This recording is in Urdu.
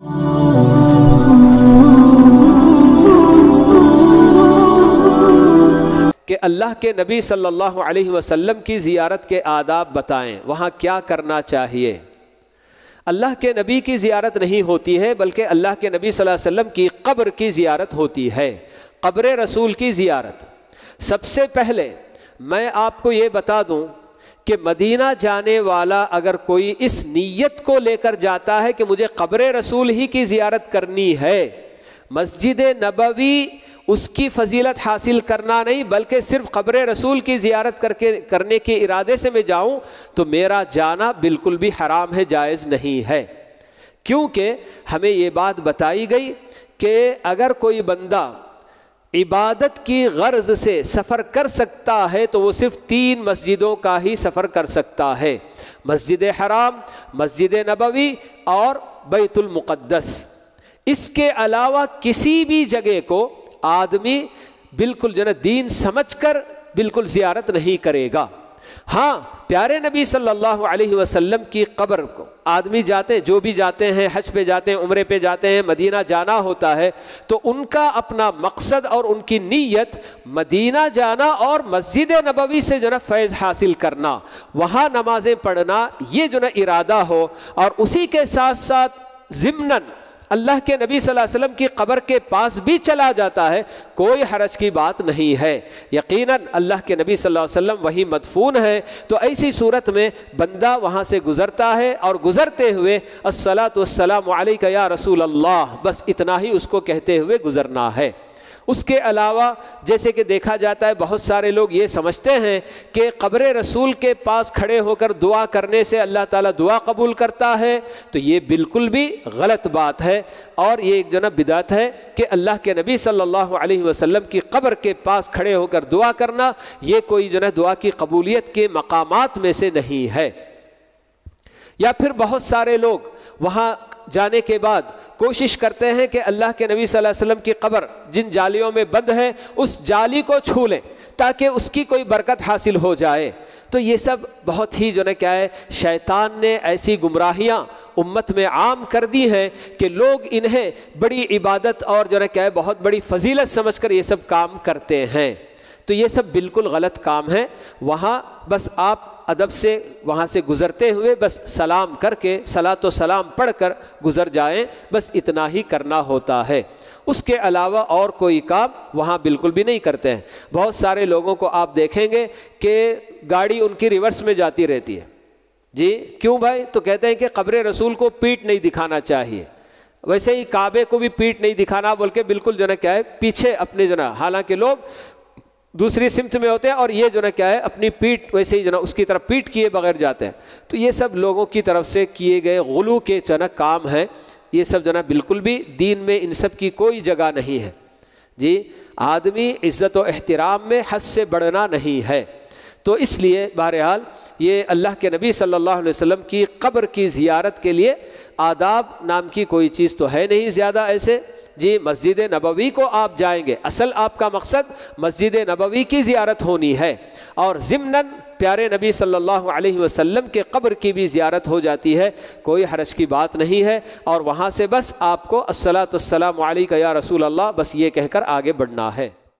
کہ اللہ کے نبی صلی اللہ علیہ وسلم کی زیارت کے آداب بتائیں، وہاں کیا کرنا چاہیے۔ اللہ کے نبی کی زیارت نہیں ہوتی ہے، بلکہ اللہ کے نبی صلی اللہ علیہ وسلم کی قبر کی زیارت ہوتی ہے، قبر رسول کی زیارت۔ سب سے پہلے میں آپ کو یہ بتا دوں کہ مدینہ جانے والا اگر کوئی اس نیت کو لے کر جاتا ہے کہ مجھے قبر رسول ہی کی زیارت کرنی ہے، مسجد نبوی اس کی فضیلت حاصل کرنا نہیں بلکہ صرف قبر رسول کی زیارت کرنے کے ارادے سے میں جاؤں، تو میرا جانا بالکل بھی حرام ہے، جائز نہیں ہے۔ کیونکہ ہمیں یہ بات بتائی گئی کہ اگر کوئی بندہ عبادت کی غرض سے سفر کر سکتا ہے تو وہ صرف 3 مسجدوں کا ہی سفر کر سکتا ہے، مسجد حرام، مسجد نبوی اور بیت المقدس۔ اس کے علاوہ کسی بھی جگہ کو آدمی بالکل دین سمجھ کر بالکل زیارت نہیں کرے گا۔ ہاں، پیارے نبی صلی اللہ علیہ وسلم کی قبر کو آدمی جاتے ہیں، جو بھی جاتے ہیں، حج پہ جاتے ہیں، عمرے پہ جاتے ہیں، مدینہ جانا ہوتا ہے، تو ان کا اپنا مقصد اور ان کی نیت مدینہ جانا اور مسجد نبوی سے فیض حاصل کرنا، وہاں نمازیں پڑھنا، یہ ارادہ ہو، اور اسی کے ساتھ ساتھ ضمناً اللہ کے نبی صلی اللہ علیہ وسلم کی قبر کے پاس بھی چلا جاتا ہے، کوئی حرج کی بات نہیں ہے۔ یقیناً اللہ کے نبی صلی اللہ علیہ وسلم وہی مدفون ہے، تو ایسی صورت میں بندہ وہاں سے گزرتا ہے اور گزرتے ہوئے الصلاۃ والسلام علیک یا رسول اللہ، بس اتنا ہی اس کو کہتے ہوئے گزرنا ہے۔ اس کے علاوہ جیسے کہ دیکھا جاتا ہے بہت سارے لوگ یہ سمجھتے ہیں کہ قبر رسول کے پاس کھڑے ہو کر دعا کرنے سے اللہ تعالیٰ دعا قبول کرتا ہے، تو یہ بالکل بھی غلط بات ہے، اور یہ ایک بدعت ہے کہ اللہ کے نبی صلی اللہ علیہ وسلم کی قبر کے پاس کھڑے ہو کر دعا کرنا، یہ کوئی دعا کی قبولیت کے مقامات میں سے نہیں ہے۔ یا پھر بہت سارے لوگ وہاں جانے کے بعد کوشش کرتے ہیں کہ اللہ کے نبی صلی اللہ علیہ وسلم کی قبر جن جالیوں میں بند ہے اس جالی کو چھو لیں تاکہ اس کی کوئی برکت حاصل ہو جائے۔ تو یہ سب بہت ہی شیطان نے ایسی گمراہیاں امت میں عام کر دی ہیں کہ لوگ انہیں بڑی عبادت اور بہت بڑی فضیلت سمجھ کر یہ سب کام کرتے ہیں۔ تو یہ سب بالکل غلط کام ہے۔ وہاں بس آپ ادب سے وہاں سے گزرتے ہوئے بس سلام کر کے صلاۃ و سلام پڑھ کر گزر جائیں، بس اتنا ہی کرنا ہوتا ہے۔ اس کے علاوہ اور کوئی کام وہاں بالکل بھی نہیں کرتے ہیں۔ بہت سارے لوگوں کو آپ دیکھیں گے کہ گاڑی ان کی ریورس میں جاتی رہتی ہے۔ جی کیوں بھائی؟ تو کہتے ہیں کہ قبر رسول کو پیٹ نہیں دکھانا چاہیے، ویسے ہی کعبے کو بھی پیٹ نہیں دکھانا بول کے بالکل پیچھے اپنے حالانکہ لوگ دوسری سمت میں ہوتے ہیں اور یہ اپنی پیٹ ویسے ہی اس کی طرف پیٹ کیے بغیر جاتے ہیں۔ تو یہ سب لوگوں کی طرف سے کیے گئے غلو کے کام ہیں، یہ سب بالکل بھی دین میں ان سب کی کوئی جگہ نہیں ہے۔ جی آدمی عزت و احترام میں حد سے بڑھنا نہیں ہے۔ تو اس لیے بہرحال یہ اللہ کے نبی صلی اللہ علیہ وسلم کی قبر کی زیارت کے لیے آداب نام کی کوئی چیز تو ہے نہیں زیادہ ایسے۔ جی مسجد نبوی کو آپ جائیں گے، اصل آپ کا مقصد مسجد نبوی کی زیارت ہونی ہے، اور ضمناً پیارے نبی صلی اللہ علیہ وسلم کے قبر کی بھی زیارت ہو جاتی ہے، کوئی حرج کی بات نہیں ہے، اور وہاں سے بس آپ کو الصلاۃ والسلام علیک یا رسول اللہ بس یہ کہہ کر آگے بڑھنا ہے۔